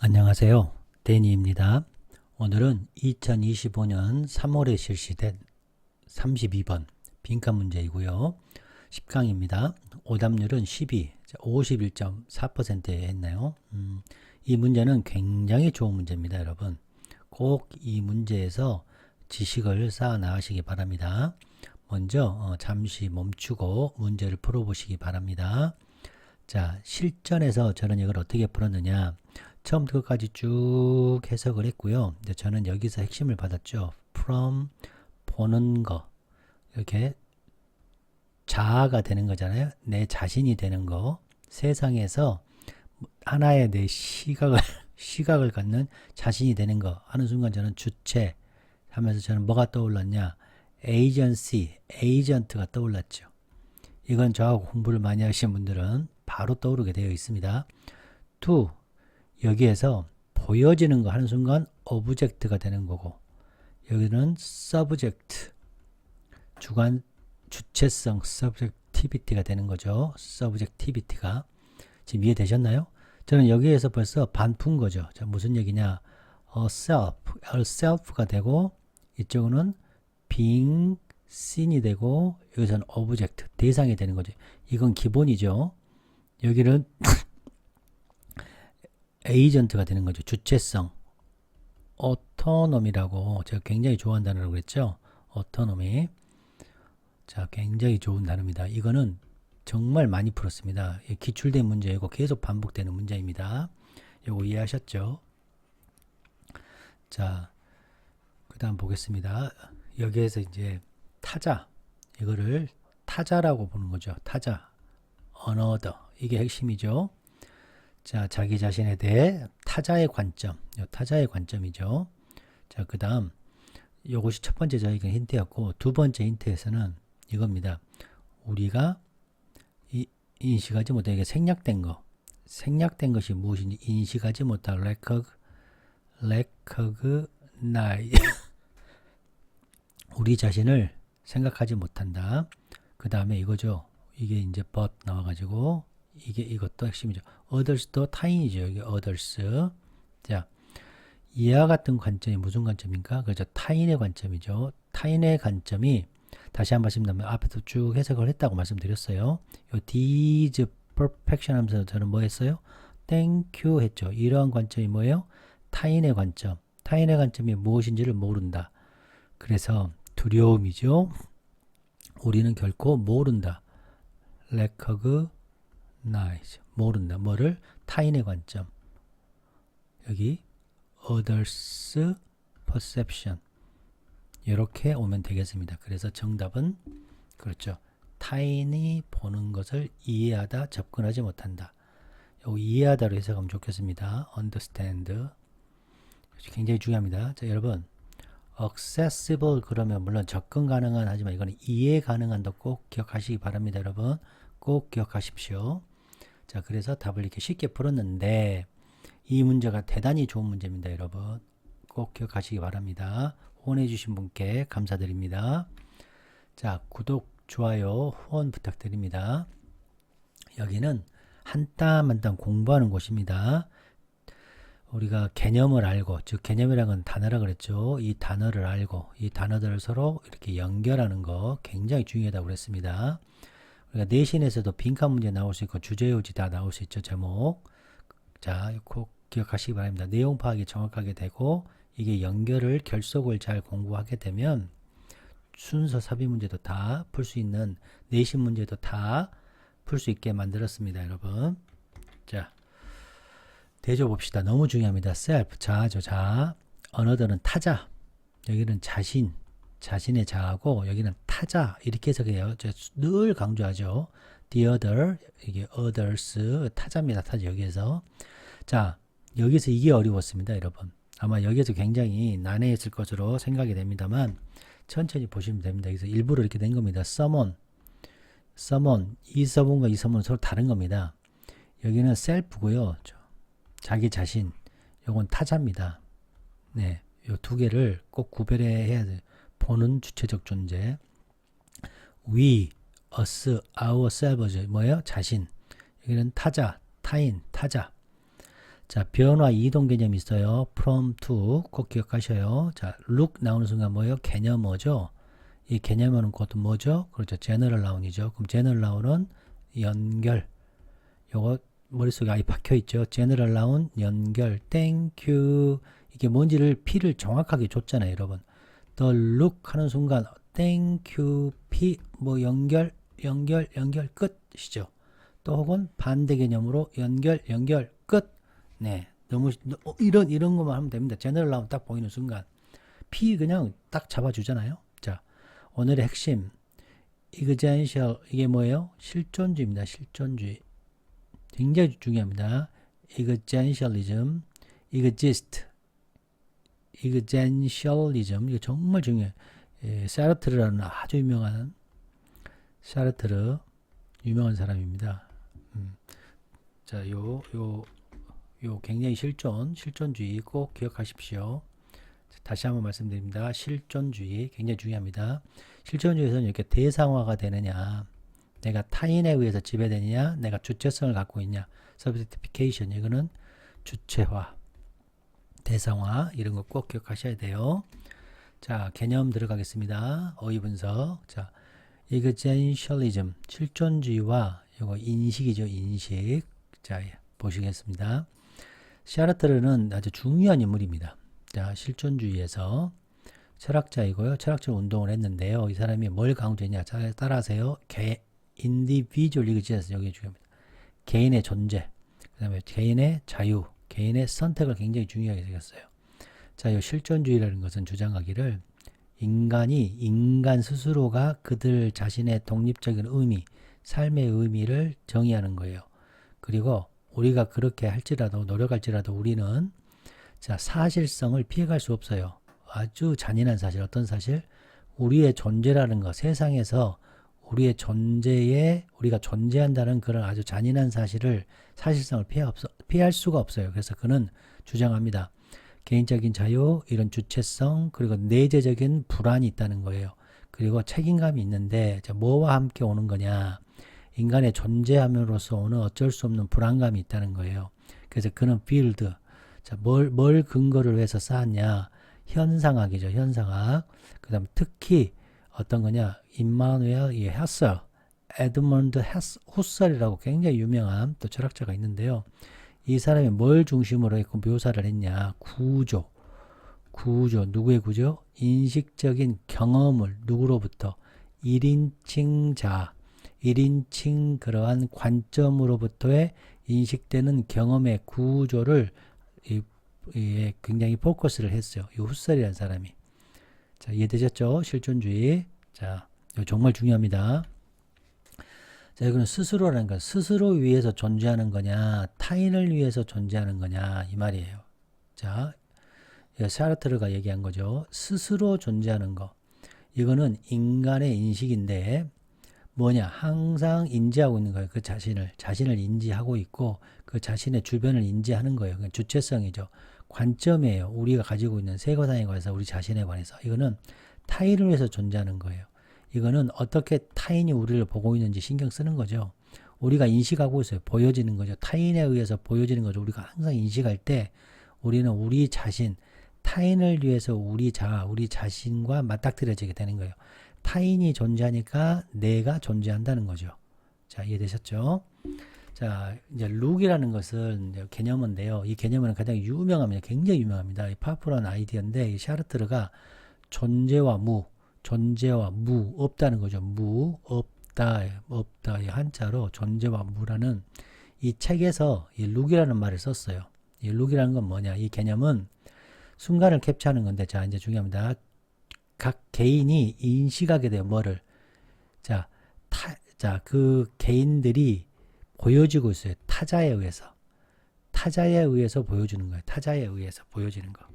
안녕하세요. 데니입니다. 오늘은 2025년 3월에 실시된 32번 빈칸 문제이고요. 10강입니다. 오답률은 12, 51.4%에 했네요. 이 문제는 굉장히 좋은 문제입니다, 여러분. 꼭 이 문제에서 지식을 쌓아 나가시기 바랍니다. 먼저 잠시 멈추고 문제를 풀어보시기 바랍니다. 자, 실전에서 저는 이걸 어떻게 풀었느냐. 처음부터 끝까지 쭉 해석을 했고요. 저는 여기서 핵심을 받았죠. from 보는 거. 이렇게 자아가 되는 거잖아요. 내 자신이 되는 거. 세상에서 하나의 내 시각을 갖는 자신이 되는 거 하는 순간 저는 주체 하면서 저는 뭐가 떠올랐냐. 에이전시, 에이전트가 떠올랐죠. 이건 저하고 공부를 많이 하신 분들은 바로 떠오르게 되어 있습니다. to 여기에서 보여지는 거 하는 순간 오브젝트가 되는 거고, 여기는 subject 주관 주체성 subjectivity가 되는 거죠. subjectivity가 지금 이해되셨나요? 저는 여기에서 벌써 반 푼 거죠. 자, 무슨 얘기냐? a self가 되고, 이쪽은 being seen이 되고, 여기서는 object 대상이 되는 거죠. 이건 기본이죠. 여기는 에이전트가 되는 거죠. 주체성. autonomy라고 제가 굉장히 좋아하는 단어라고 그랬죠. autonomy. 자, 굉장히 좋은 단어입니다. 이거는 정말 많이 풀었습니다. 기출된 문제이고 계속 반복되는 문제입니다. 요거 이해하셨죠? 자, 그 다음 보겠습니다. 여기에서 이제 타자. 이거를 타자라고 보는 거죠. 타자. another. 이게 핵심이죠. 자, 자기 자신에 대해 타자의 관점, 타자의 관점이죠. 자, 그 다음 이것이 첫 번째 저에게 힌트였고, 두 번째 힌트에서는 이겁니다. 우리가 인식하지 못한, 이게 생략된 거, 생략된 것이 무엇인지 인식하지 못할 recognize 우리 자신을 생각하지 못한다. 그 다음에 이거죠. 이게 이제 but 나와가지고 이것도 핵심이죠. others도 타인이죠. 여기 others. 자, 이와 같은 관점이 무슨 관점인가? 그렇죠. 타인의 관점이죠. 타인의 관점이 다시 한 번 말씀드리면 앞에도 쭉 해석을 했다고 말씀드렸어요. 요 these perfection 하면서 저는 뭐 했어요? thank you 했죠. 이러한 관점이 뭐예요? 타인의 관점. 타인의 관점이 무엇인지를 모른다. 그래서 두려움이죠. 우리는 결코 모른다. recognize 모른다. 뭐를? 타인의 관점. 여기 others perception 이렇게 오면 되겠습니다. 그래서 정답은 그렇죠. 타인이 보는 것을 이해하다, 접근하지 못한다. 여기 이해하다로 해석하면 좋겠습니다. understand 굉장히 중요합니다. 자, 여러분 accessible 그러면 물론 접근 가능한 하지만 이거는 이해 가능한도 꼭 기억하시기 바랍니다. 여러분 꼭 기억하십시오. 자, 그래서 답을 이렇게 쉽게 풀었는데 이 문제가 대단히 좋은 문제입니다. 여러분 꼭 기억하시기 바랍니다. 후원해 주신 분께 감사드립니다. 자, 구독, 좋아요, 후원 부탁드립니다. 여기는 한 땀 한 땀 공부하는 곳입니다. 우리가 개념을 알고, 즉 개념이라는 건 단어라 그랬죠. 이 단어를 알고 이 단어들을 서로 이렇게 연결하는 거 굉장히 중요하다고 그랬습니다. 우리가 내신에서도 빈칸 문제 나올 수 있고 주제요지 다 나올 수 있죠. 제목. 자, 꼭 기억하시기 바랍니다. 내용 파악이 정확하게 되고 이게 연결을 결속을 잘 공부하게 되면 순서 삽입 문제도 다 풀 수 있는, 내신 문제도 다 풀 수 있게 만들었습니다. 여러분. 자, 대조 봅시다. 너무 중요합니다. self, 자아죠. 자아. 언어들은 타자. 여기는 자신, 자신의 자아고 여기는 타자. 이렇게 해석해요. 제가 늘 강조하죠. the other, 이게 others, 타자입니다. 타자 여기에서. 자, 여기서 이게 어려웠습니다. 여러분. 아마 여기에서 굉장히 난해했을 것으로 생각이 됩니다만 천천히 보시면 됩니다. 그래서 일부러 이렇게 된 겁니다. someone, 이 서문과 이 서문은 서로 다른 겁니다. 여기는 self고요. 자기 자신, 요건 타자입니다. 네, 요 두 개를 꼭 구별해야 돼요. 보는 주체적 존재. we, us, ourselves 뭐예요? 자신. 여기는 타자, 타인, 타자. 자, 변화 이동 개념이 있어요. from to 꼭 기억하셔요. 자, look 나오는 순간 뭐예요? 개념어죠. 이 개념어는 곧 뭐죠? 그렇죠. general noun이죠. 그럼 general noun은 연결. 요거 머릿속에 아예 박혀 있죠. general noun 연결. thank you. 이게 뭔지를 P를 정확하게 줬잖아요, 여러분. the look 하는 순간 thank you P 뭐 연결 끝이죠. 또 혹은 반대 개념으로 연결 끝. 네, 너무 이런 것만 하면 됩니다. 제너럴 나오면 딱 보이는 순간 P 그냥 딱 잡아주잖아요. 자, 오늘의 핵심 existential 이게 뭐예요? 실존주의입니다. 실존주의 굉장히 중요합니다. existentialism, existentialism 이거 정말 중요해요. 사르트르라는 아주 유명한 사르트르 유명한 사람입니다. 자, 요 굉장히 실존주의 꼭 기억하십시오. 다시 한번 말씀드립니다. 실존주의 굉장히 중요합니다. 실존주의에서는 이렇게 대상화가 되느냐, 내가 타인에 의해서 지배되느냐, 내가 주체성을 갖고 있냐, subjectification 이거는 주체화, 대상화 이런 거 꼭 기억하셔야 돼요. 자, 개념 들어가겠습니다. 어휘 분석. 자, existentialism 실존주의와 이거 인식이죠, 인식. 자, 보시겠습니다. 샤르트르는 아주 중요한 인물입니다. 자, 실존주의에서 철학자이고요. 철학적 운동을 했는데요. 이 사람이 뭘 강조했냐? 잘 따라하세요. individual existence 여기 중요합니다. 개인의 존재, 그 다음에 개인의 자유, 개인의 선택을 굉장히 중요하게 생겼어요. 자, 이 실존주의라는 것은 주장하기를 인간이 인간 스스로가 그들 자신의 독립적인 의미, 삶의 의미를 정의하는 거예요. 그리고 우리가 그렇게 할지라도 노력할지라도 우리는 자, 사실성을 피해갈 수 없어요. 아주 잔인한 사실, 어떤 사실? 우리의 존재라는 것, 세상에서 우리의 존재에 우리가 존재한다는 그런 아주 잔인한 사실을 사실성을 피할 수가 없어요. 그래서 그는 주장합니다. 개인적인 자유, 이런 주체성, 그리고 내재적인 불안이 있다는 거예요. 그리고 책임감이 있는데 자, 뭐와 함께 오는 거냐? 인간의 존재함으로써 오는 어쩔 수 없는 불안감이 있다는 거예요. 그래서 그는 build, 자, 뭘 근거를 해서 쌓았냐? 현상학이죠, 현상학. 그 다음 특히 어떤 거냐? 임마누엘 헤설, 에드먼드 후설이라고 굉장히 유명한 또 철학자가 있는데요. 이 사람이 뭘 중심으로 했고 묘사를 했냐? 구조, 누구의 구조? 인식적인 경험을 누구로부터? 1인칭 자, 1인칭 그러한 관점으로부터의 인식되는 경험의 구조를 굉장히 포커스를 했어요. 이 후설이라는 사람이. 자, 이해되셨죠? 실존주의. 자, 이거 정말 중요합니다. 자, 이거는 스스로라는 거, 스스로 위해서 존재하는 거냐, 타인을 위해서 존재하는 거냐, 이 말이에요. 자, 사르트르가 얘기한 거죠. 스스로 존재하는 거. 이거는 인간의 인식인데, 뭐냐, 항상 인지하고 있는 거예요. 그 자신을 인지하고 있고, 그 자신의 주변을 인지하는 거예요. 그건 주체성이죠. 관점이에요. 우리가 가지고 있는 세계관에 관해서, 우리 자신에 관해서. 이거는 타인을 위해서 존재하는 거예요. 이거는 어떻게 타인이 우리를 보고 있는지 신경 쓰는 거죠. 우리가 인식하고 있어요. 보여지는 거죠. 타인에 의해서 보여지는 거죠. 우리가 항상 인식할 때 우리는 우리 자신, 타인을 위해서 우리 자신과 맞닥뜨려지게 되는 거예요. 타인이 존재하니까 내가 존재한다는 거죠. 자, 이해되셨죠? 자, 이제 룩이라는 것은 개념인데요. 이 개념은 가장 유명합니다. 굉장히 유명합니다. 파워풀한 아이디어인데 이 샤르트르가 존재와 무, 없다는 거죠. 없다. 이 한자로 존재와 무라는 이 책에서 이 룩이라는 말을 썼어요. 이 룩이라는 건 뭐냐? 이 개념은 순간을 캡처하는 건데, 자, 이제 중요합니다. 각 개인이 인식하게 돼요. 뭐를? 자, 그 개인들이 보여지고 있어요. 타자에 의해서 보여주는 거예요. 타자에 의해서 보여지는 거.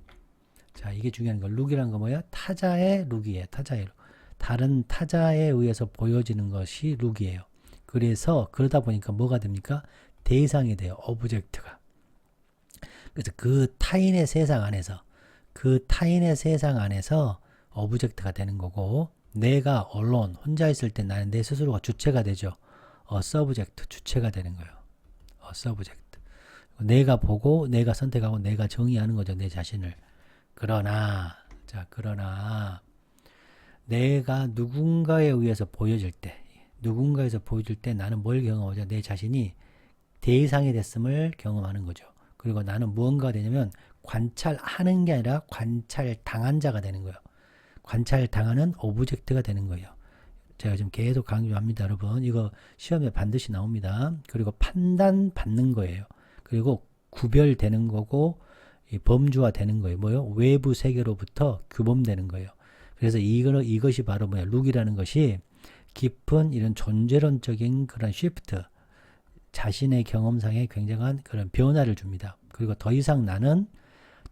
자, 이게 중요한 거. 룩이라는 거 뭐야? 타자의 룩이에요. 타자의 룩. 다른 타자에 의해서 보여지는 것이 룩이에요. 그래서 그러다 보니까 뭐가 됩니까? 대상이 돼요. 오브젝트가. 그래서 그 타인의 세상 안에서 오브젝트가 되는 거고, 내가 alone, 혼자 있을 때 나는 내 스스로가 주체가 되죠. 서브젝트, 주체가 되는 거예요. 서브젝트. 내가 보고 내가 선택하고 내가 정의하는 거죠. 내 자신을. 그러나 내가 누군가에 의해서 보여질 때 나는 뭘 경험하죠? 내 자신이 대상이 됐음을 경험하는 거죠. 그리고 나는 무언가 되냐면 관찰하는 게 아니라 관찰당한 자가 되는 거예요. 관찰당하는 오브젝트가 되는 거예요. 제가 지금 계속 강조합니다, 여러분. 이거 시험에 반드시 나옵니다. 그리고 판단받는 거예요. 그리고 구별되는 거고 범주화 되는 거예요. 뭐요? 외부 세계로부터 규범되는 거예요. 그래서 이것이 바로 뭐야? 룩이라는 것이 깊은 이런 존재론적인 그런 쉬프트, 자신의 경험상에 굉장한 그런 변화를 줍니다. 그리고 더 이상 나는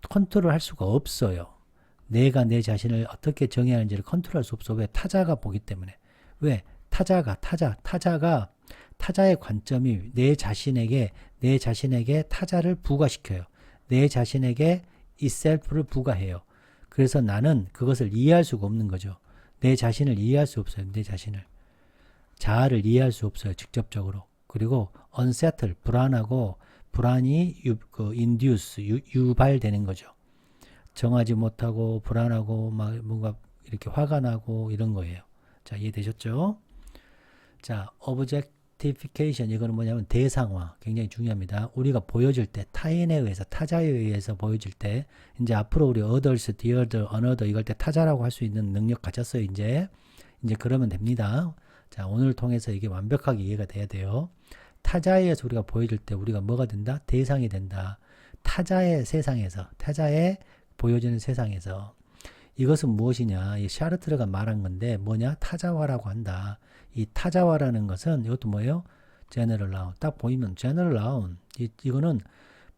컨트롤할 수가 없어요. 내가 내 자신을 어떻게 정의하는지를 컨트롤할 수 없어. 왜? 타자가 보기 때문에. 왜? 타자의 관점이 내 자신에게 타자를 부과시켜요. 내 자신에게 이 셀프를 부과해요. 그래서 나는 그것을 이해할 수가 없는 거죠. 내 자신을 이해할 수 없어요. 내 자신을. 자아를 이해할 수 없어요. 직접적으로. 그리고 unsettle, 불안이 induce, 유발되는 거죠. 정하지 못하고 불안하고 막 뭔가 이렇게 화가 나고 이런 거예요. 자, 이해되셨죠? 자, objectification, 이거는 뭐냐면 대상화, 굉장히 중요합니다. 우리가 보여질 때, 타인에 의해서, 타자에 의해서 보여질 때, 이제 앞으로 우리 others, the other, another 이걸 때 타자라고 할 수 있는 능력 가졌어요. 이제 그러면 됩니다. 자, 오늘 통해서 이게 완벽하게 이해가 돼야 돼요. 타자에 의해서 우리가 보여질 때 우리가 뭐가 된다? 대상이 된다. 타자의 세상에서, 타자의 보여지는 세상에서. 이것은 무엇이냐? 이 샤르트르가 말한 건데 뭐냐? 타자화라고 한다. 이 타자화라는 것은 이것도 뭐예요? 제너럴 나운. 딱 보이면 제너럴 나운. 이거는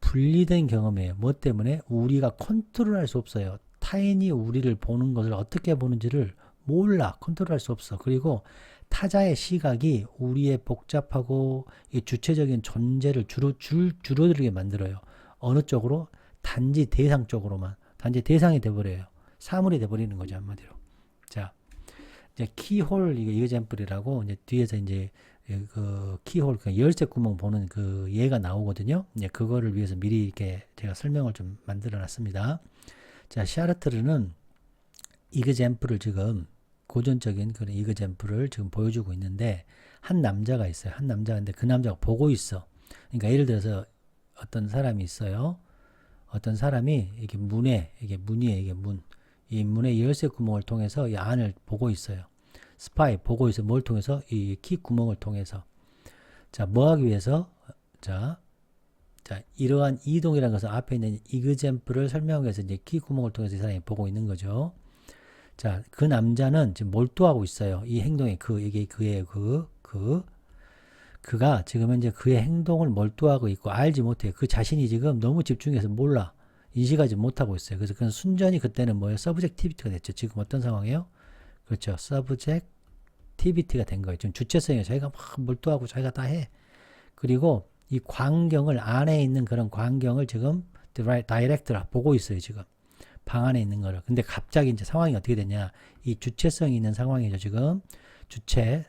분리된 경험이에요. 뭐 때문에? 우리가 컨트롤할 수 없어요. 타인이 우리를 보는 것을 어떻게 보는지를 몰라. 컨트롤할 수 없어. 그리고 타자의 시각이 우리의 복잡하고 이 주체적인 존재를 줄어들게 만들어요. 어느 쪽으로? 단지 대상 쪽으로만. 단지 대상이 돼버려요. 사물이 돼버리는 거죠, 한마디로. 자, 이제 키홀, 이거 이그젬플이라고, 이제 뒤에서 이제 그 키홀, 그 열쇠 구멍 보는 그 예가 나오거든요. 이제 그거를 위해서 미리 이렇게 제가 설명을 좀 만들어 놨습니다. 자, 샤르트르는 이그젬플을 지금 고전적인 그런 이그젬플을 지금 보여주고 있는데, 한 남자가 있어요. 한 남자인데 그 남자가 보고 있어. 그러니까 예를 들어서 어떤 사람이 있어요. 어떤 사람이 이게 문이에요. 이게 문. 이 문의 열쇠 구멍을 통해서 이 안을 보고 있어요. 스파이 보고 있어요. 뭘 통해서? 이 키 구멍을 통해서. 자, 뭐 하기 위해서? 자, 이러한 이동이라는 것은 앞에 있는 이그젬플을 설명하기 위해서 이제 키 구멍을 통해서 이 사람이 보고 있는 거죠. 자, 그 남자는 지금 몰두하고 있어요. 이 행동에 그가 지금 현재 그의 행동을 몰두하고 있고 알지 못해요. 그 자신이 지금 너무 집중해서 몰라. 인식하지 못하고 있어요. 그래서 그건 순전히 그때는 뭐예요? 서브젝티비티가 됐죠. 지금 어떤 상황이에요? 그렇죠. 서브젝티비티가 된 거예요. 지금 주체성이에요. 자기가 막 몰두하고 자기가 다 해. 그리고 이 광경을, 안에 있는 그런 광경을 지금 다이렉트라 보고 있어요. 지금 방 안에 있는 거를. 근데 갑자기 이제 상황이 어떻게 되냐? 이 주체성이 있는 상황이죠. 지금 주체,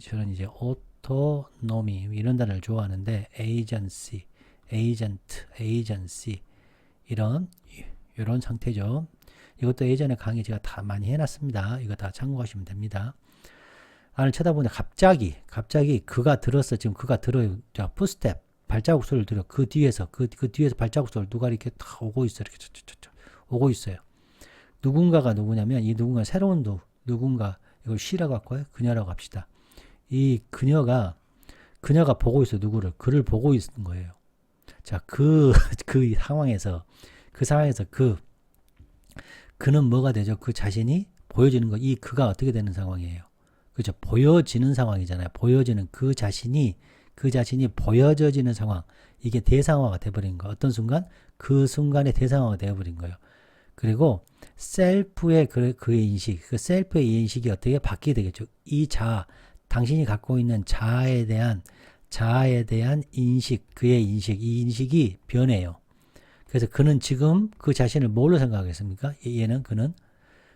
저는 이제 오토노미 이런 단어를 좋아하는데 에이전시, 에이전시 이런 상태죠. 이것도 예전에 강의 제가 다 많이 해놨습니다. 이거 다 참고하시면 됩니다. 안을 쳐다보는데 갑자기 그가 들었어. 지금 그가 들어요. 자, 풋스텝 발자국 소리를 들어. 그 뒤에서 발자국 소리를 누가 이렇게 탁 오고 있어. 이렇게 오고 있어요. 누군가가 누구냐면 이 누군가 새로운 누군가 이걸 쉬라고 할까요? 그녀라고 합시다. 이 그녀가 보고 있어. 누구를? 그를 보고 있는 거예요. 자, 그 상황에서 그는 뭐가 되죠? 그 자신이 보여지는 거. 이 그가 어떻게 되는 상황이에요? 그죠? 보여지는 상황이잖아요. 보여지는 그 자신이 보여져지는 상황. 이게 대상화가 돼버린 거. 어떤 순간? 그 순간에 대상화가 되어버린 거예요. 그리고 셀프의 그의 인식, 그 셀프의 인식이 어떻게 바뀌게 되겠죠? 이 당신이 갖고 있는 자아에 대한 인식, 그의 인식, 이 인식이 변해요. 그래서 그는 지금 그 자신을 뭘로 생각하겠습니까?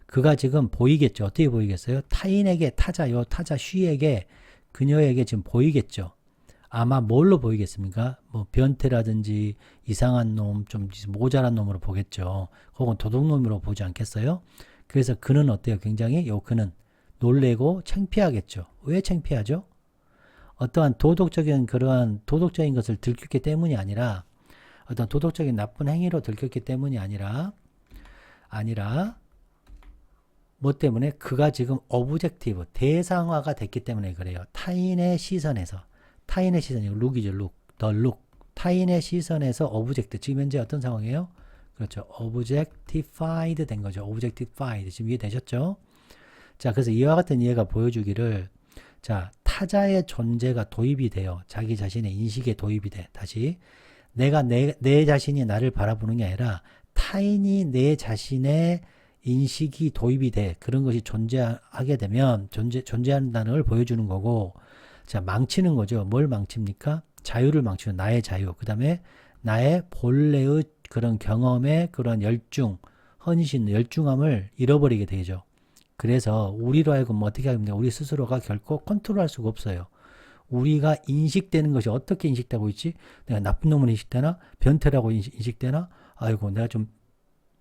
그가 지금 보이겠죠. 어떻게 보이겠어요? 타인에게 타자 쉬에게 그녀에게 지금 보이겠죠. 아마 뭘로 보이겠습니까? 뭐 변태라든지 이상한 놈, 좀 모자란 놈으로 보겠죠. 혹은 도둑놈으로 보지 않겠어요? 그래서 그는 어때요? 굉장히 그는 놀래고 창피하겠죠. 왜 창피하죠? 어떠한 그러한 도덕적인 것을 들켰기 때문이 아니라, 어떤 도덕적인 나쁜 행위로 들켰기 때문이 아니라 뭐 때문에 그가 지금 오브젝티브, 대상화가 됐기 때문에 그래요. 타인의 시선에서, 타인의 시선이 룩이죠. 룩. 타인의 시선에서 오브젝트, 지금 현재 어떤 상황이에요? 그렇죠. objectified 된 거죠. objectified. 지금 이해되셨죠? 자, 그래서 이와 같은 이해가 보여주기를, 자, 타자의 존재가 도입이 돼요. 자기 자신의 인식에 도입이 돼. 다시. 내가 내 자신이 나를 바라보는 게 아니라 타인이 내 자신의 인식이 도입이 돼. 그런 것이 존재하게 되면 존재한다는 걸 보여주는 거고, 자, 망치는 거죠. 뭘 망칩니까? 자유를 망치는, 나의 자유. 그 다음에 나의 본래의 그런 경험의 그런 헌신, 열중함을 잃어버리게 되죠. 그래서 우리로 하여금 어떻게 하면 우리 스스로가 결코 컨트롤할 수가 없어요. 우리가 인식되는 것이 어떻게 인식되고 있지? 내가 나쁜 놈으로 인식되나? 변태라고 인식되나? 아이고, 내가 좀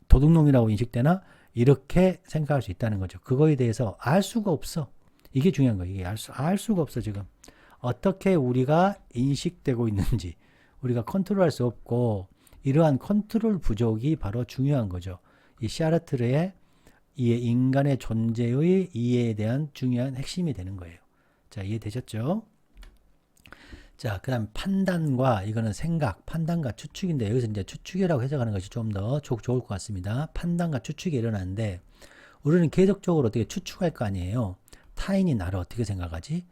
도둑놈이라고 인식되나? 이렇게 생각할 수 있다는 거죠. 그거에 대해서 알 수가 없어. 이게 중요한 거예요. 이게 알 수가 없어, 지금. 어떻게 우리가 인식되고 있는지 우리가 컨트롤할 수 없고, 이러한 컨트롤 부족이 바로 중요한 거죠. 이 샤르트르의 이 인간의 존재의 이해에 대한 중요한 핵심이 되는 거예요. 자, 이해되셨죠? 자, 그 다음 판단과, 이거는 생각, 판단과 추측인데, 여기서 이제 추측이라고 해석하는 것이 좀 더 좋을 것 같습니다. 판단과 추측이 일어나는데, 우리는 계속적으로 어떻게 추측할 거 아니에요. 타인이 나를 어떻게 생각하지?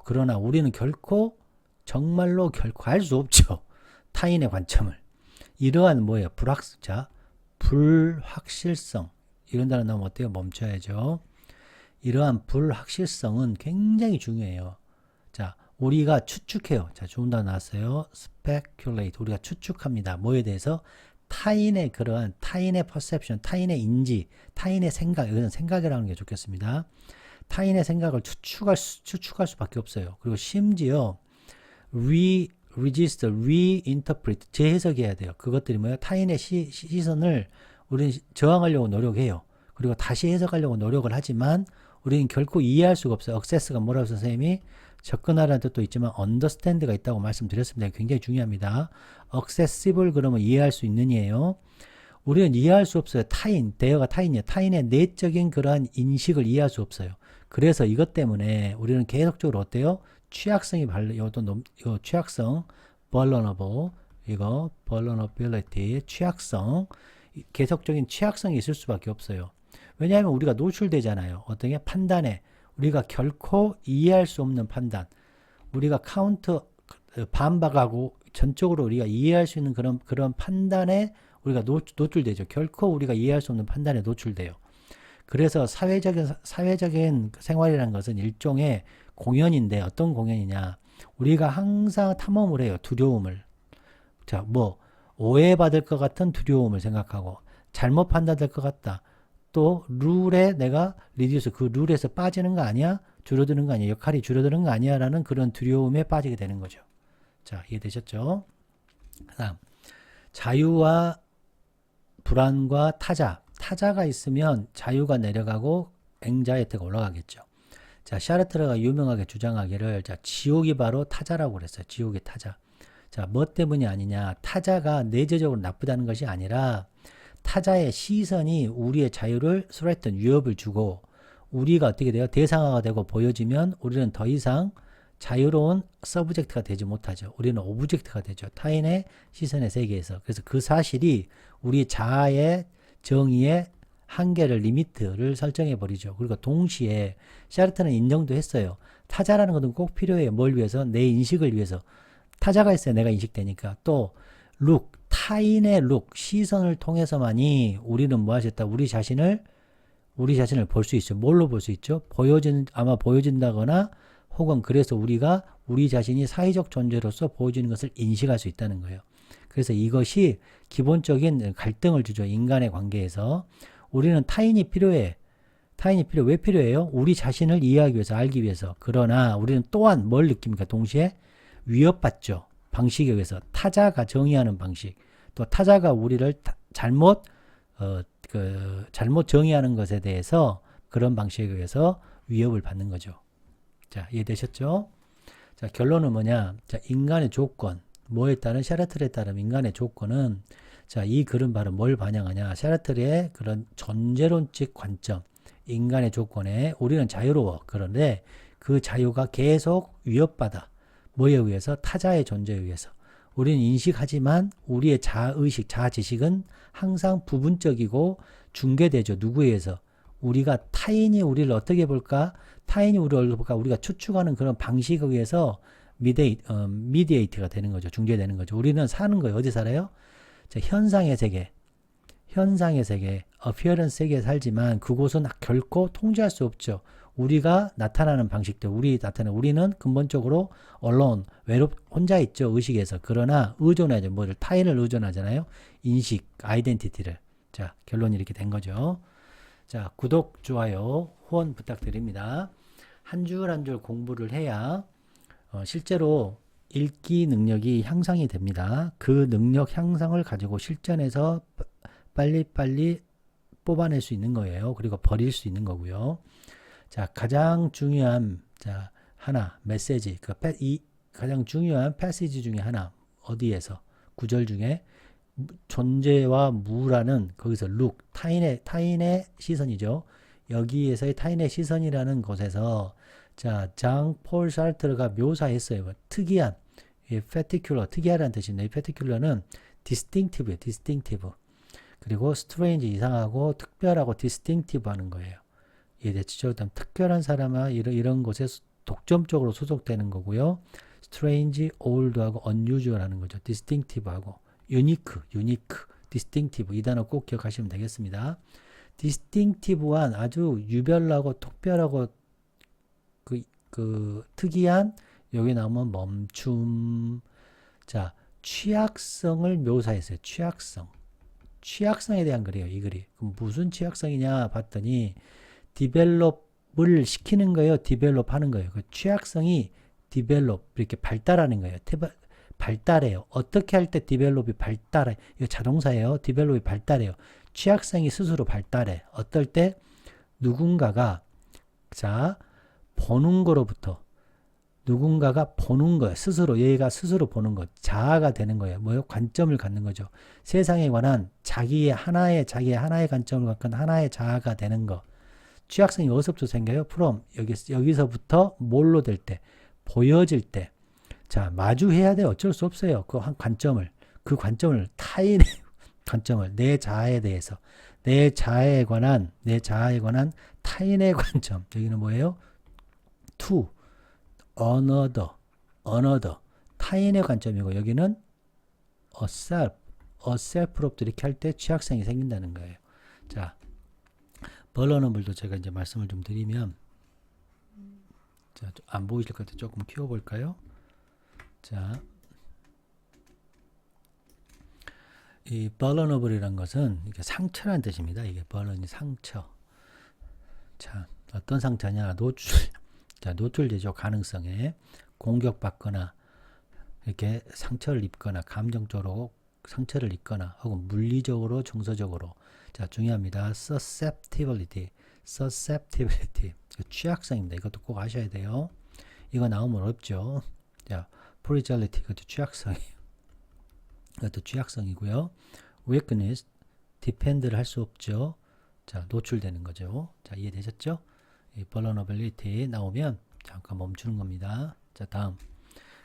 그러나 우리는 정말로 결코 알 수 없죠. 타인의 관점을. 이러한 뭐예요? 불확실성. 이런 단어 나오면 어때요? 멈춰야죠. 이러한 불확실성은 굉장히 중요해요. 자, 우리가 추측해요. 자, 좋은 단어 나왔어요. speculate. 우리가 추측합니다. 뭐에 대해서? 타인의 perception, 타인의 인지, 타인의 생각, 이것은 생각이라는 게 좋겠습니다. 타인의 생각을 추측할 수밖에 없어요. 그리고 심지어 reinterpret, 재해석해야 돼요. 그것들이 뭐예요? 타인의 시선을 우리는 저항하려고 노력해요. 그리고 다시 해석하려고 노력을 하지만 우리는 결코 이해할 수가 없어요. access가 뭐라고 선생님이 접근하라는 뜻도 있지만 understand가 있다고 말씀드렸습니다. 굉장히 중요합니다. accessible 그러면 이해할 수 있느니에요. 우리는 이해할 수 없어요. 대어가 타인이에요. 타인의 내적인 그러한 인식을 이해할 수 없어요. 그래서 이것 때문에 우리는 계속적으로 어때요? 취약성이 취약성, vulnerability, 취약성, 계속적인 취약성이 있을 수밖에 없어요. 왜냐하면 우리가 노출되잖아요. 어떤 게? 판단에. 우리가 결코 이해할 수 없는 판단. 우리가 반박하고 전적으로 우리가 이해할 수 있는 그런 판단에 우리가 노출되죠. 결코 우리가 이해할 수 없는 판단에 노출돼요. 그래서 사회적인 생활이라는 것은 일종의 공연인데, 어떤 공연이냐? 우리가 항상 탐험을 해요. 두려움을. 자, 오해받을 것 같은 두려움을 생각하고, 잘못 판단될 것 같다. 또 룰에 내가 그 룰에서 빠지는 거 아니야? 줄어드는 거 아니야? 역할이 줄어드는 거 아니야? 라는 그런 두려움에 빠지게 되는 거죠. 자, 이해되셨죠? 그 다음, 자유와 불안과 타자가 있으면 자유가 내려가고 앵자이티가 올라가겠죠. 자, 샤르트르가 유명하게 주장하기를, 자, 지옥이 바로 타자라고 그랬어요. 지옥의 타자. 자, 뭐 때문이 아니냐? 타자가 내재적으로 나쁘다는 것이 아니라 타자의 시선이 우리의 자유를 위협을 주고, 우리가 어떻게 돼요? 대상화가 되고 보여지면 우리는 더 이상 자유로운 서브젝트가 되지 못하죠. 우리는 오브젝트가 되죠. 타인의 시선의 세계에서. 그래서 그 사실이 우리 자아의 정의의 한계를, 리미트를 설정해 버리죠. 그리고 동시에 샤르트는 인정도 했어요. 타자라는 것은 꼭 필요해요. 뭘 위해서? 내 인식을 위해서. 타자가 있어야 내가 인식되니까. 또 타인의 시선을 통해서만이 우리는 뭐 하셨다? 우리 자신을 볼 수 있죠. 뭘로 볼 수 있죠? 아마 보여진다거나, 혹은 그래서 우리가 우리 자신이 사회적 존재로서 보여지는 것을 인식할 수 있다는 거예요. 그래서 이것이 기본적인 갈등을 주죠. 인간의 관계에서. 우리는 타인이 필요해. 왜 필요해요? 우리 자신을 이해하기 위해서, 알기 위해서. 그러나 우리는 또한 뭘 느낍니까? 동시에 위협받죠. 방식에 의해서 타자가 정의하는 방식, 또 타자가 우리를 잘못 잘못 정의하는 것에 대해서 그런 방식에 의해서 위협을 받는 거죠. 자, 이해되셨죠? 자, 결론은 뭐냐? 자, 인간의 조건, 뭐에 따른 샤르트르에 따른 인간의 조건은, 자, 이 글은 바로 뭘 반영하냐? 샤르트르의 그런 존재론적 관점, 인간의 조건에 우리는 자유로워. 그런데 그 자유가 계속 위협받아. 뭐에 의해서? 타자의 존재에 의해서. 우리는 인식하지만 우리의 자의식, 자지식은 항상 부분적이고 중개되죠. 누구에 의해서? 우리가 타인이 우리를 어떻게 볼까? 타인이 우리를 어떻게 볼까? 우리가 추측하는 그런 방식에 의해서 미디에이트가 되는 거죠. 중재되는 거죠. 우리는 사는 거예요. 어디 살아요? 자, 현상의 세계, appearance 세계에 살지만 그곳은 결코 통제할 수 없죠. 우리가 나타나는 방식들, 우리는 근본적으로 alone, 혼자 있죠. 의식에서. 그러나 의존하죠. 뭐를, 타인을 의존하잖아요. 인식, 아이덴티티를. 자, 결론이 이렇게 된 거죠. 자, 구독, 좋아요, 후원 부탁드립니다. 한 줄 한 줄 공부를 해야 실제로 읽기 능력이 향상이 됩니다. 그 능력 향상을 가지고 실전에서 빨리빨리 뽑아낼 수 있는 거예요. 그리고 버릴 수 있는 거고요. 자, 가장 중요한, 자, 하나, 메시지, 가장 중요한 패시지 중에 하나, 어디에서? 구절 중에, 존재와 무라는, 거기서 look, 타인의 시선이죠. 여기에서의 타인의 시선이라는 곳에서, 자, 장 폴 사르트르가 묘사했어요. 특이한, particular, 특이하다는 뜻입니다. 이 particular는 distinctive예요, distinctive. 그리고 strange, 이상하고, 특별하고, distinctive 하는 거예요. 이해됐죠? 그다음 특별한 사람아 이런 곳에 독점적으로 소속되는 거고요. strange, old하고 unusual 하는 거죠. distinctive하고 unique, distinctive 이 단어 꼭 기억하시면 되겠습니다. distinctive한 아주 유별나고 특별하고 그 특이한 여기 나오면 멈춤. 자, 취약성을 묘사했어요. 취약성에 대한 글이에요. 이 글이. 그럼 무슨 취약성이냐 봤더니 디벨롭을 시키는 거예요. 디벨롭 하는 거예요. 그 취약성이 디벨롭 이렇게 발달하는 거예요. 발달해요. 어떻게 할 때 디벨롭이 발달해? 이거 자동사예요. 디벨롭이 발달해요. 취약성이 스스로 발달해. 어떨 때 누군가가 자 보는 거로부터 누군가가 보는 거예요. 스스로 얘가 스스로 보는 것. 자아가 되는 거예요. 뭐요? 관점을 갖는 거죠. 세상에 관한 자기의 하나의 관점을 갖고 하나의 자아가 되는 거. 취약성이 어디서부터 생겨요? from 여기서부터 뭘로 될 때, 보여질 때. 자, 마주해야 돼. 어쩔 수 없어요. 그 한 관점을, 타인의 관점을, 내 자아에 대해서, 내 자아에 관한 타인의 관점. 여기는 뭐예요? to, another, 타인의 관점이고 여기는 a self로부터 이렇게 할 때 취약성이 생긴다는 거예요. 자, vulnerable도 제가 이제 말씀을 좀 드리면, 자, 안 보이실 것 같아요. 조금 키워볼까요? 자, 이 vulnerable이란 것은 이게 상처라는 뜻입니다. 이게 vulner이 상처. 자, 어떤 상처냐? 노출되죠. 가능성에 공격받거나 이렇게 상처를 입거나 감정적으로 상처를 입거나 혹은 물리적으로 정서적으로. 자, 중요합니다. susceptibility 취약성입니다. 이것도 꼭 아셔야 돼요. 이거 나오면 어렵죠. 자, fragility 이것도 취약성이고요. weakness depend를 할 수 없죠. 자, 노출되는 거죠. 자, 이해되셨죠? 이 vulnerability 나오면 잠깐 멈추는 겁니다. 자, 다음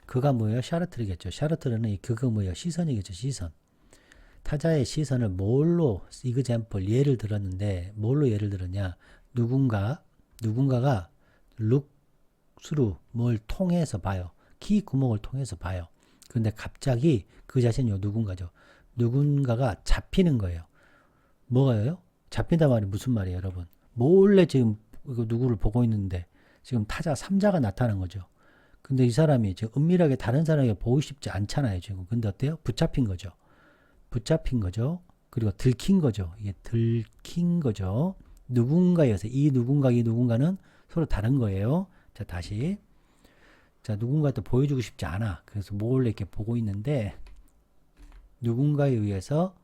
그가 뭐예요? 샤르트르겠죠. 샤르트르는 이 그가 뭐예요? 시선이겠죠. 시선. 타자의 시선을 뭘로 example 예를 들었는데 뭘로 예를 들었냐? 누군가가 look through 뭘 통해서 봐요. 귀 구멍을 통해서 봐요. 그런데 갑자기 그 자신이 누군가죠. 누군가가 잡히는 거예요. 뭐가요? 잡힌단 말이 무슨 말이에요, 여러분? 몰래 지금 누구를 보고 있는데 지금 타자 3자가 나타난 거죠. 근데 이 사람이 지금 은밀하게 다른 사람에게 보고 싶지 않잖아요, 지금. 근데 어때요? 붙잡힌 거죠. 그리고 들킨 거죠. 이게 들킨 거죠. 누군가여서 이 누군가는 서로 다른 거예요. 자, 다시. 자, 누군가한테 보여주고 싶지 않아. 그래서 몰래 이렇게 보고 있는데 누군가에 의해서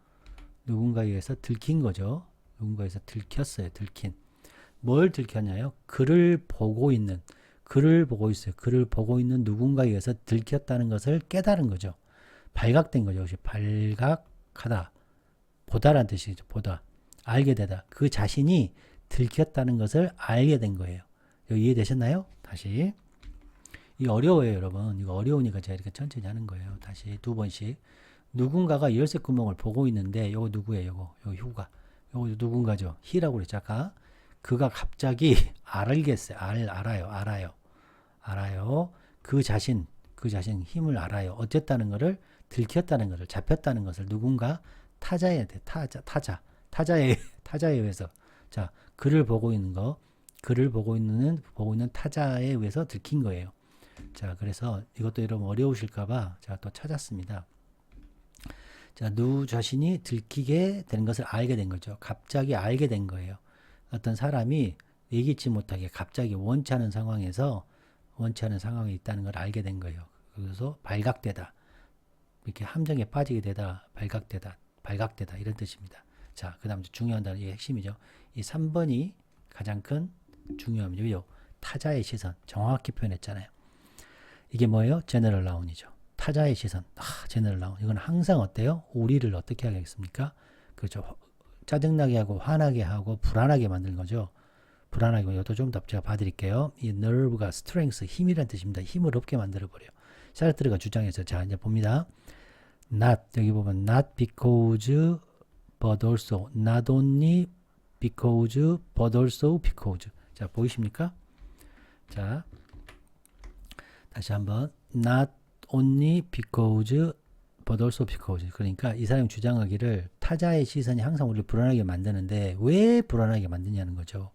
들킨 거죠. 누군가에서 들켰어요. 들킨. 뭘 들켰냐요? 글을 보고 있어요. 글을 보고 있는 누군가에 의해서 들켰다는 것을 깨달은 거죠. 발각된 거죠. 역시 발각하다. 보다라는 뜻이죠. 보다. 알게 되다. 그 자신이 들켰다는 것을 알게 된 거예요. 이해되셨나요? 다시. 이 어려워요, 여러분. 이거 어려우니까 제가 이렇게 천천히 하는 거예요. 다시 두 번씩. 누군가가 열쇠 구멍을 보고 있는데 요거 누구예요? 요거 휴가. 요거 누군가죠? 히라고 그랬죠. 아까 그가 갑자기 알겠어요. 알아요. 그 자신 힘을 알아요. 어쨌다는 것을 들켰다는 것을 잡혔다는 것을 누군가 타자에 의해서 자 글을 보고 있는 타자에 의해서 들킨 거예요. 자 그래서 이것도 여러분 어려우실까봐 제가 또 찾았습니다. 자 누구 자신이 들키게 되는 것을 알게 된 거죠. 갑자기 알게 된 거예요. 어떤 사람이 예기치 못하게 갑자기 원치 않은 상황에 있다는 걸 알게 된 거예요. 그래서 발각되다. 이렇게 함정에 빠지게 되다. 발각되다. 이런 뜻입니다. 자, 그 다음 중요한 단어, 이게 핵심이죠. 이 3번이 가장 큰 중요함이죠. 왜요? 타자의 시선. 정확히 표현했잖아요. 이게 뭐예요? 제너럴 나운이죠. 타자의 시선. 제너럴 나운. 이건 항상 어때요? 우리를 어떻게 하겠습니까? 그렇죠. 짜증나게 하고 화나게 하고 불안하게 만드는 거죠. 불안하게. 이것도 좀 더 제가 봐드릴게요. 이 nerve가 strength, 힘이란 뜻입니다. 힘을 없게 만들어버려요. 사르트르가 주장해서 자 이제 봅니다. Not 여기 보면 not because but also not only because but also because 자 보이십니까? 자 다시 한번 not only because but also because 그러니까 이 사람이 주장하기를 타자의 시선이 항상 우리를 불안하게 만드는데 왜 불안하게 만드냐는 거죠.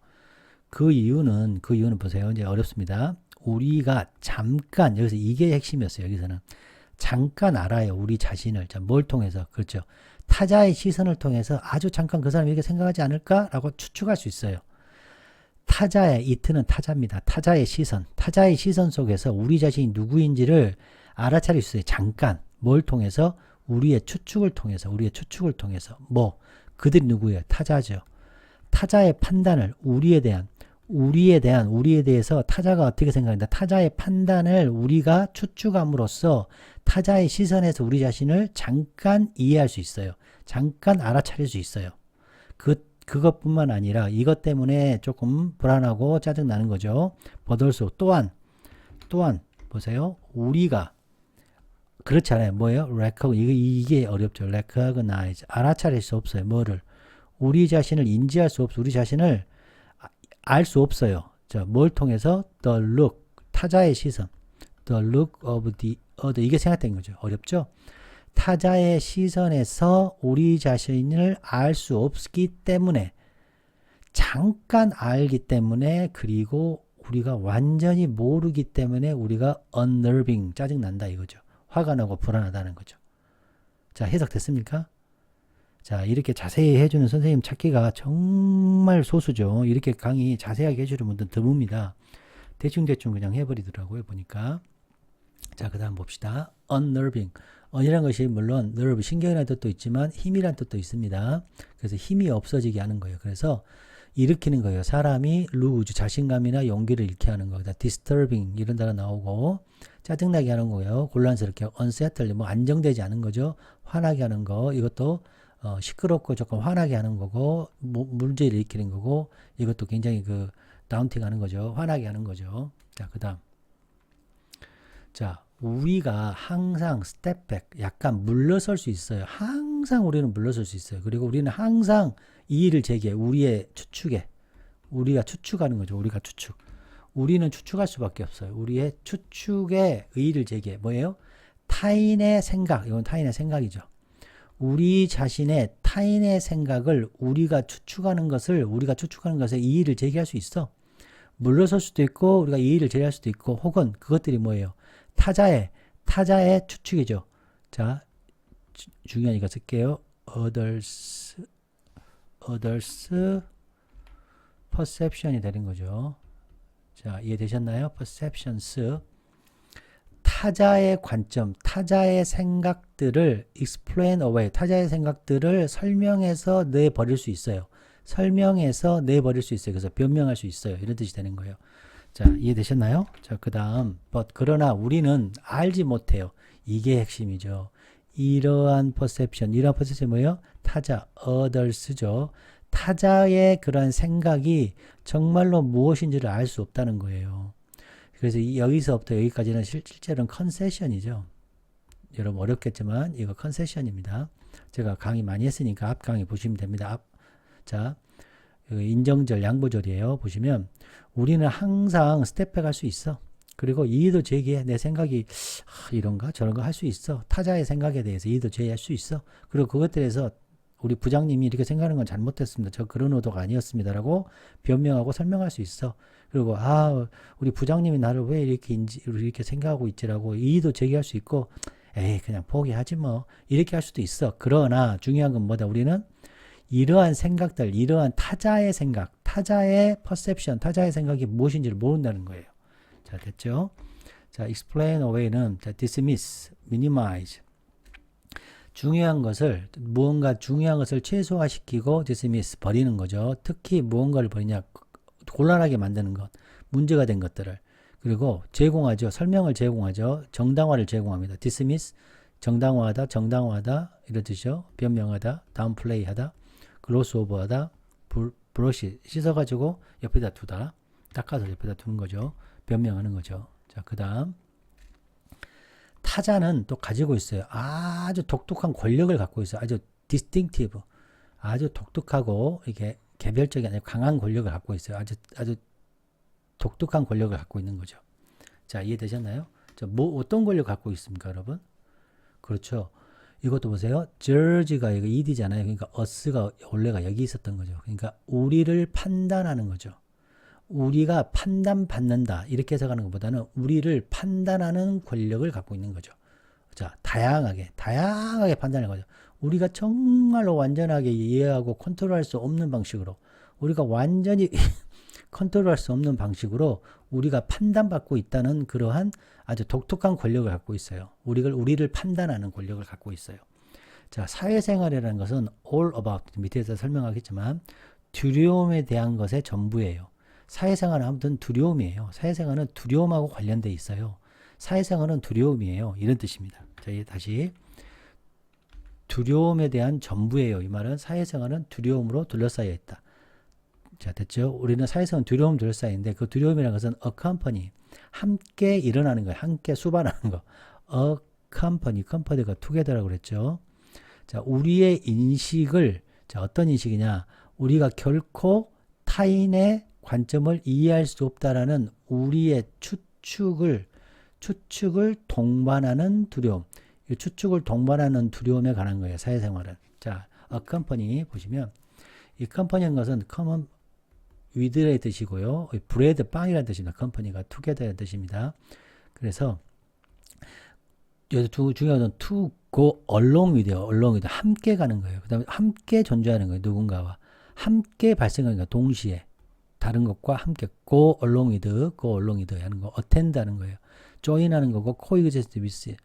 그 이유는 보세요. 이제 어렵습니다. 우리가 잠깐 여기서 이게 핵심이었어요. 여기서는 잠깐 알아요. 우리 자신을. 자, 뭘 통해서? 그렇죠. 타자의 시선을 통해서 아주 잠깐 그 사람이 이렇게 생각하지 않을까라고 추측할 수 있어요. 타자의 이트는 타자입니다. 타자의 시선 속에서 우리 자신이 누구인지를 알아차릴 수 있어요. 잠깐. 뭘 통해서? 우리의 추측을 통해서. 뭐? 그들이 누구예요? 타자죠. 타자의 판단을 우리에 대해서 타자가 어떻게 생각한다. 타자의 판단을 우리가 추측함으로써 타자의 시선에서 우리 자신을 잠깐 이해할 수 있어요. 잠깐 알아차릴 수 있어요. 그것뿐만 아니라 이것 때문에 조금 불안하고 짜증나는 거죠. 버덜소 또한 보세요. 우리가 그렇지 않아요. 뭐예요? 이게 어렵죠. recognize 알아차릴 수 없어요. 뭐를? 우리 자신을 인지할 수 없어. 우리 자신을 알 수 없어요. 자, 뭘 통해서? The look, 타자의 시선. The look of the other. 이게 생각된 거죠. 어렵죠? 타자의 시선에서 우리 자신을 알 수 없기 때문에 잠깐 알기 때문에 그리고 우리가 완전히 모르기 때문에 우리가 unnerving, 짜증난다 이거죠. 화가 나고 불안하다는 거죠. 자, 해석됐습니까? 자, 이렇게 자세히 해주는 선생님 찾기가 정말 소수죠. 이렇게 강의 자세하게 해주는 분들은 드뭅니다. 대충 그냥 해버리더라고요, 보니까. 자, 그 다음 봅시다. unnerving. 이란 것이 물론 nerve, 신경이라는 뜻도 있지만 힘이라는 뜻도 있습니다. 그래서 힘이 없어지게 하는 거예요. 그래서 일으키는 거예요. 사람이 lose, 자신감이나 용기를 잃게 하는 거다. disturbing, 이런 단어 나오고 짜증나게 하는 거예요. 곤란스럽게 unsettled, 뭐 안정되지 않은 거죠. 화나게 하는 거, 이것도 시끄럽고 조금 화나게 하는 거고 문제를 일으키는 거고 이것도 굉장히 다운팅 하는 거죠. 화나게 하는 거죠. 자, 그 다음 자, 우리가 항상 스텝백 약간 물러설 수 있어요. 항상 우리는 물러설 수 있어요. 그리고 우리는 항상 이의를 제기해. 우리의 추측에 우리가 추측하는 거죠. 우리는 추측할 수밖에 없어요. 우리의 추측에 의의를 제기해. 뭐예요? 타인의 생각. 이건 타인의 생각이죠. 우리 자신의 타인의 생각을 우리가 추측하는 것에 이의를 제기할 수 있어. 물러설 수도 있고 우리가 이의를 제기할 수도 있고 혹은 그것들이 뭐예요? 타자의 추측이죠. 자, 중요한 이거 쓸게요. others perception이 되는 거죠. 자, 이해되셨나요? perceptions. 타자의 관점, 타자의 생각들을 explain away, 타자의 생각들을 설명해서 내버릴 수 있어요. 설명해서 내버릴 수 있어요. 그래서 변명할 수 있어요. 이런 뜻이 되는 거예요. 자, 이해되셨나요? 자, 그 다음 but 그러나 우리는 알지 못해요. 이게 핵심이죠. 이러한 perception이 뭐예요? 타자, others죠. 타자의 그러한 생각이 정말로 무엇인지를 알 수 없다는 거예요. 그래서 여기서부터 여기까지는 실제로는 컨세션이죠. 여러분 어렵겠지만 이거 컨세션입니다. 제가 강의 많이 했으니까 앞 강의 보시면 됩니다. 자, 인정절, 양보절이에요. 보시면 우리는 항상 스텝백 할 수 있어. 그리고 이의도 제기해. 내 생각이 이런가 저런가 할 수 있어. 타자의 생각에 대해서 이의도 제기할 수 있어. 그리고 그것들에서 우리 부장님이 이렇게 생각하는 건 잘못됐습니다. 저 그런 의도가 아니었습니다. 라고 변명하고 설명할 수 있어. 그리고 우리 부장님이 나를 왜 이렇게 생각하고 있지라고 이의도 제기할 수 있고 에이 그냥 포기하지 뭐 이렇게 할 수도 있어. 그러나 중요한 건 뭐다? 우리는 이러한 생각들, 이러한 타자의 생각, 타자의 퍼셉션, 타자의 생각이 무엇인지를 모른다는 거예요. 자, 됐죠? 자, explain away는 자, dismiss, minimize. 중요한 것을 무언가 중요한 것을 최소화시키고 dismiss 버리는 거죠. 특히 무언가를 버리냐 곤란하게 만드는 것, 문제가 된 것들을 그리고 제공하죠. 설명을 제공하죠. 정당화를 제공합니다. dismiss 정당화하다, 정당화하다 이런 뜻이죠. 변명하다, 다운플레이하다, 글로스오버하다, 브러쉬 씻어가지고 옆에다 두다, 닦아서 옆에다 두는 거죠. 변명하는 거죠. 자, 그 다음 타자는 또 가지고 있어요. 아주 독특한 권력을 갖고 있어요. 아주 distinctive, 아주 독특하고 이게 개별적인 아주 강한 권력을 갖고 있어요. 아주 독특한 권력을 갖고 있는 거죠. 자, 이해되셨나요? 자, 어떤 권력을 갖고 있습니까, 여러분? 그렇죠. 이것도 보세요. judge가 이거 ed잖아요. 그러니까 us가 원래가 여기 있었던 거죠. 그러니까 우리를 판단하는 거죠. 우리가 판단받는다 이렇게 해석하는 것보다는 우리를 판단하는 권력을 갖고 있는 거죠. 자, 다양하게 판단하는 거죠. 우리가 정말로 완전하게 이해하고 컨트롤할 수 없는 방식으로 우리가 완전히 컨트롤할 수 없는 방식으로 우리가 판단받고 있다는 그러한 아주 독특한 권력을 갖고 있어요. 우리를 판단하는 권력을 갖고 있어요. 자, 사회생활이라는 것은 all about, 밑에서 설명하겠지만 두려움에 대한 것의 전부예요. 사회생활은 아무튼 두려움이에요. 사회생활은 두려움하고 관련돼 있어요. 사회생활은 두려움이에요. 이런 뜻입니다. 자, 다시 두려움에 대한 전부예요. 이 말은 사회생활은 두려움으로 둘러싸여 있다. 자, 됐죠? 우리는 사회생활은 두려움 둘러싸이는데 그 두려움이라는 것은 accompany, 함께 일어나는 거예요. 함께 수반하는 거. accompany, company가 together라고 그랬죠. 자, 우리의 인식을, 자, 어떤 인식이냐? 우리가 결코 타인의 관점을 이해할 수 없다라는 우리의 추측을 동반하는 두려움. 이 추측을 동반하는 두려움에 관한 거예요. 사회생활은. 자, accompany 보시면 이 컴퍼니인 것은 common with의 뜻이고요. bread, 빵이라는 뜻입니다. 컴퍼니가 together라는 뜻입니다. 그래서 여기서 중요한 건 to go along with요. along with 함께 가는 거예요. 그 다음에 함께 존재하는 거예요. 누군가와 함께 발생하는 거예요. 동시에 다른 것과 함께 go along with 하는 거, attend 하는 거예요. join 하는 거고 coexist with,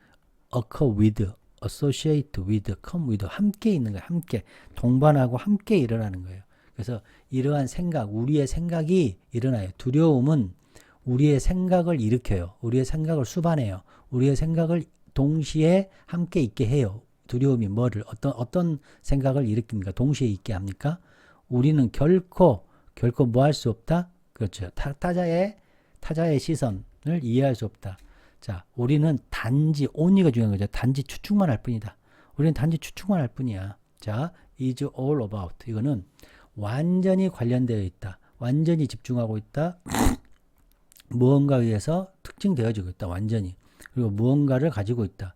occur with, associate with, come with 함께 있는 거예요. 함께 동반하고 함께 일어나는 거예요. 그래서 이러한 생각, 우리의 생각이 일어나요. 두려움은 우리의 생각을 일으켜요. 우리의 생각을 수반해요. 우리의 생각을 동시에 함께 있게 해요. 두려움이 뭐를 어떤 생각을 일으킵니까? 동시에 있게 합니까? 우리는 결코 뭐 할 수 없다? 그렇죠. 타자의 시선을 이해할 수 없다. 자, 우리는 단지 only가 중요한 거죠. 단지 추측만 할 뿐이다. 우리는 단지 추측만 할 뿐이야. 자, is all about. 이거는 완전히 관련되어 있다. 완전히 집중하고 있다. 무언가에 의해서 특징되어지고 있다. 완전히. 그리고 무언가를 가지고 있다.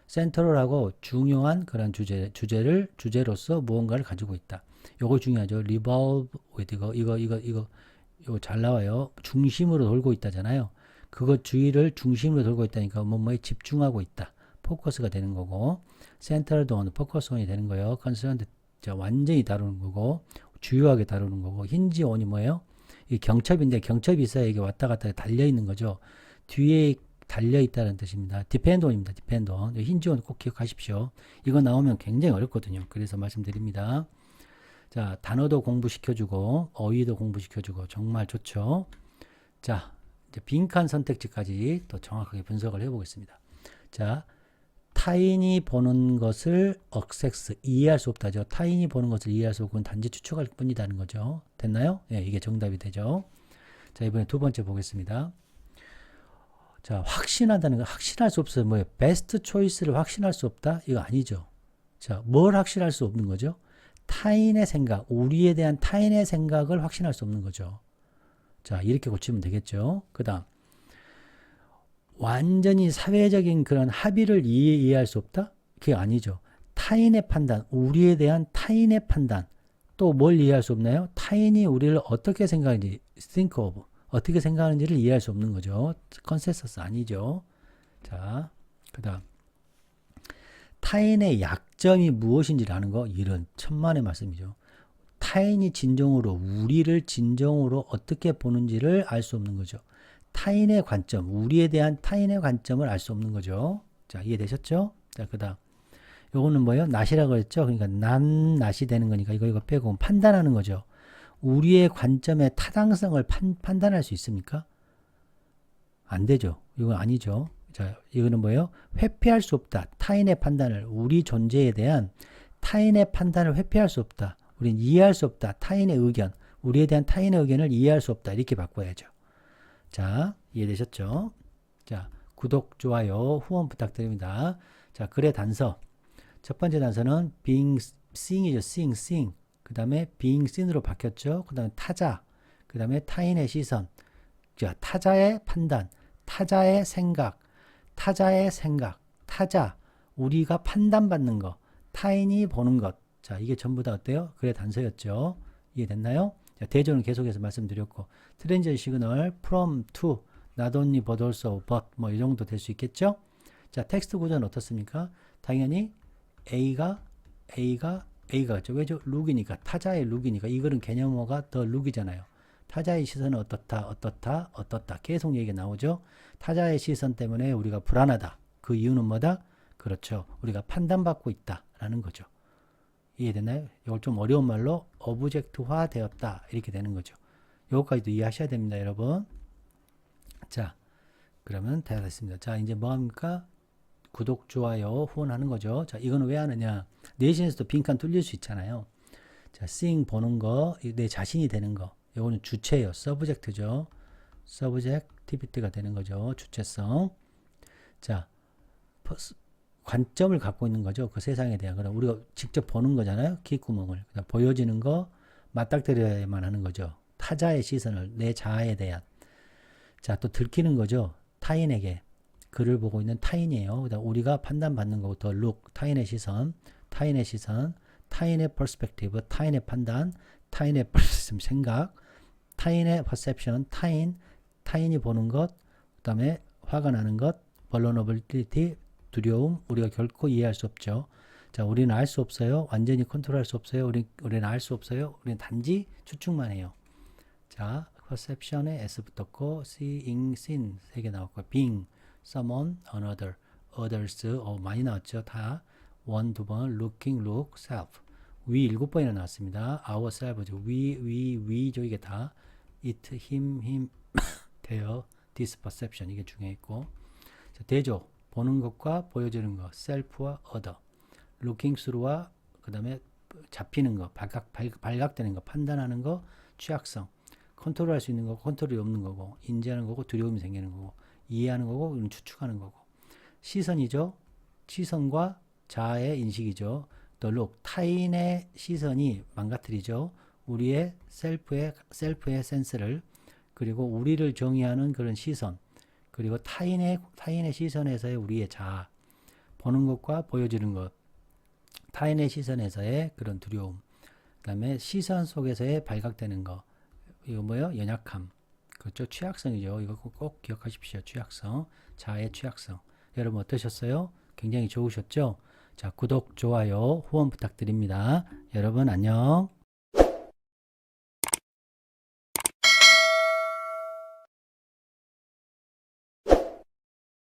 센트럴하고 중요한 그런 주제로서 무언가를 가지고 있다. 요거 중요하죠. revolve with 이거 잘 나와요. 중심으로 돌고 있다잖아요. 그것 주의를 중심으로 돌고 있다니까 뭐에 집중하고 있다. 포커스가 되는 거고 센트럴 동안 포커스 온이 되는 거예요. 컨센트 완전히 다루는 거고 주요하게 다루는 거고 힌지 온이 뭐예요? 이 경첩인데 경첩이 있어야 이게 왔다 갔다 달려 있는 거죠. 뒤에 달려있다는 뜻입니다. depend on입니다. depend on. 힌지 on 꼭 기억하십시오. 이거 나오면 굉장히 어렵거든요. 그래서 말씀드립니다. 자, 단어도 공부시켜주고 어휘도 공부시켜주고 정말 좋죠. 자, 이제 빈칸 선택지까지 더 정확하게 분석을 해보겠습니다. 자, 타인이 보는 것을 access, 이해할 수 없다죠. 타인이 보는 것을 이해할 수 없고 단지 추측할 뿐이라는 거죠. 됐나요? 예, 이게 정답이 되죠. 자, 이번에 두 번째 보겠습니다. 자, 확신한다는 거, 확신할 수 없어요. 뭐예요? 베스트 초이스를 확신할 수 없다? 이거 아니죠. 자, 뭘 확신할 수 없는 거죠? 타인의 생각, 우리에 대한 타인의 생각을 확신할 수 없는 거죠. 자, 이렇게 고치면 되겠죠. 그 다음, 완전히 사회적인 그런 합의를 이해할 수 없다? 그게 아니죠. 타인의 판단, 우리에 대한 타인의 판단, 또 뭘 이해할 수 없나요? 타인이 우리를 어떻게 생각하는지, think of, 어떻게 생각하는지를 이해할 수 없는 거죠. 컨센서스 아니죠. 자, 그 다음, 타인의 약점이 무엇인지를 아는 거, 이런 천만의 말씀이죠. 타인이 진정으로 우리를 진정으로 어떻게 보는지를 알 수 없는 거죠. 타인의 관점, 우리에 대한 타인의 관점을 알 수 없는 거죠. 자, 이해되셨죠? 자, 그 다음, 요거는 뭐예요? 낫이라고 했죠? 그러니까 낫이 되는 거니까 이거 빼고 판단하는 거죠. 우리의 관점의 타당성을 판단할 수 있습니까? 안 되죠. 이건 아니죠. 자, 이거는 뭐예요? 회피할 수 없다. 타인의 판단을, 우리 존재에 대한 타인의 판단을 회피할 수 없다. 우린 이해할 수 없다. 타인의 의견, 우리에 대한 타인의 의견을 이해할 수 없다. 이렇게 바꿔야죠. 자, 이해되셨죠? 자, 구독, 좋아요, 후원 부탁드립니다. 자, 글의 단서. 첫 번째 단서는 being seeing이죠. seeing. 그 다음에 being seen으로 바뀌었죠. 그 다음에 타자. 그 다음에 타인의 시선. 자, 타자의 판단, 타자의 생각, 타자, 우리가 판단받는 것, 타인이 보는 것. 자, 이게 전부 다 어때요? 글의 단서였죠. 이해됐나요? 자, 대조는 계속해서 말씀드렸고, 트랜지션 시그널, from, to, not only but also, but, 뭐 이 정도 될 수 있겠죠? 자, 텍스트 구조는 어떻습니까? 당연히 A가 같죠. 왜죠? 룩이니까, 타자의 룩이니까, 이거는 개념어가 더 룩이잖아요. 타자의 시선은 어떻다. 계속 얘기가 나오죠. 타자의 시선 때문에 우리가 불안하다. 그 이유는 뭐다? 그렇죠. 우리가 판단받고 있다라는 거죠. 이해됐나요? 이걸 좀 어려운 말로 오브젝트화 되었다. 이렇게 되는 거죠. 요거까지도 이해하셔야 됩니다, 여러분. 자, 그러면 다 됐습니다. 자, 이제 뭐 합니까? 구독, 좋아요, 후원하는 거죠. 자, 이거는 왜 하느냐? 내신에서도 빈칸 뚫릴 수 있잖아요. 자, seeing 보는 거, 내 자신이 되는 거. 요거는 주체예요. 서브젝트죠. 서브젝티비티가 되는 거죠. 주체성. 자, 관점을 갖고 있는 거죠. 그 세상에 대한. 그럼 우리가 직접 보는 거잖아요. 귓구멍을. 보여지는 거 맞닥뜨려야만 하는 거죠. 타자의 시선을, 내 자아에 대한. 자, 또 들키는 거죠. 타인에게. 글을 보고 있는 타인이에요. 그다음 우리가 판단받는 거고 더 look, 타인의 시선, 타인의 perspective, 타인의 판단, 타인의 생각, 타인의 perception, 타인이 보는 것, 그 다음에 화가 나는 것, vulnerability, 두려움, 우리가 결코 이해할 수 없죠. 자, 우리는 알 수 없어요. 완전히 컨트롤할 수 없어요. 우리는 알 수 없어요. 우리는 단지 추측만 해요. 자, perception에 S 붙었고, seeing, seen 3개 나왔고, being, someone, another, others, 많이 나왔죠. 다 1, 2번, looking, look, self. we 7번이나 나왔습니다. ourselves, we죠. 이게 다 it, him, their, this perception 이게 중요했고, 자, 대조, 보는 것과 보여주는 것, self와 other, looking through와 그 다음에 잡히는 거, 발각되는 거, 판단하는 거, 취약성, 컨트롤할 수 있는 거고 컨트롤이 없는 거고, 인지하는 거고 두려움이 생기는 거고, 이해하는 거고 추측하는 거고, 시선이죠. 시선과 자아의 인식이죠. 더 look, 타인의 시선이 망가뜨리죠. 우리의 셀프의 센스를, 그리고 우리를 정의하는 그런 시선, 그리고 타인의 시선에서의 우리의 자아, 보는 것과 보여주는 것, 타인의 시선에서의 그런 두려움, 그 다음에 시선 속에서의 발각되는 거, 이거 뭐예요? 연약함, 그렇죠? 취약성이죠. 이거 꼭 기억하십시오. 취약성, 자아의 취약성. 여러분 어떠셨어요? 굉장히 좋으셨죠? 자, 구독, 좋아요, 후원 부탁드립니다. 여러분 안녕.